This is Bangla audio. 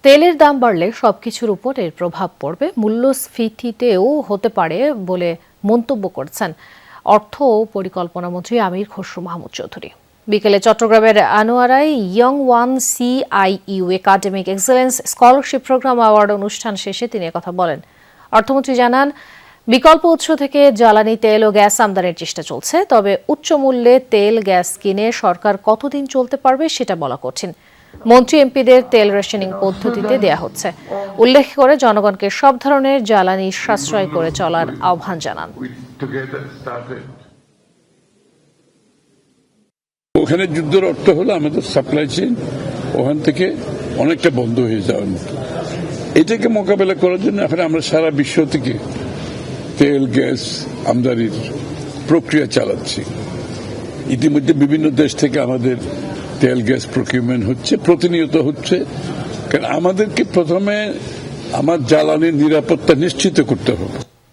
তেলের দাম বাড়লে সবকিছুর উপর এর প্রভাব পড়বে, মূল্যস্ফীতিতেও হতে পারে বলে মন্তব্য করেছেন অর্থ ও পরিকল্পনা মন্ত্রী আমির খসরু মাহমুদ চৌধুরী। বিকেলে চট্টগ্রামের আনোয়ারায় young one CIU academic excellence scholarship programme award অনুষ্ঠান শেষে তিনি একথা বলেন। অর্থমন্ত্রী জানান, বিকল্প উৎস থেকে জ্বালানি তেল ও গ্যাস আমদানির চেষ্টা চলছে, তবে উচ্চ মূল্যে তেল গ্যাস কিনে সরকার কতদিন চলতে পারবে সেটা বলা কঠিন। মন্ত্রী এমপিদের তেল রেশনিং পদ্ধতিতে দেয়া হচ্ছে উল্লেখ করে জনগণকে সব ধরনের জ্বালানি সাশ্রয় করে চলার আহ্বান জানান। ওখানে যুদ্ধের অর্থ হলো আমাদের সাপ্লাই চেইন ওখান থেকে অনেকটা বন্ধ হয়ে যাওয়ার মতো। এটাকে মোকাবেলা করার জন্য এখন আমরা সারা বিশ্ব থেকে তেল গ্যাস আমদানির প্রক্রিয়া চালাচ্ছি। ইতিমধ্যে বিভিন্ন দেশ থেকে আমাদের তেল গ্যাস প্রকিউরমেন্ট হচ্ছে, প্রতিনিয়ত হচ্ছে। কারণ আমাদেরকে প্রথমে আমার জ্বালানির নিরাপত্তা নিশ্চিত করতে হবে।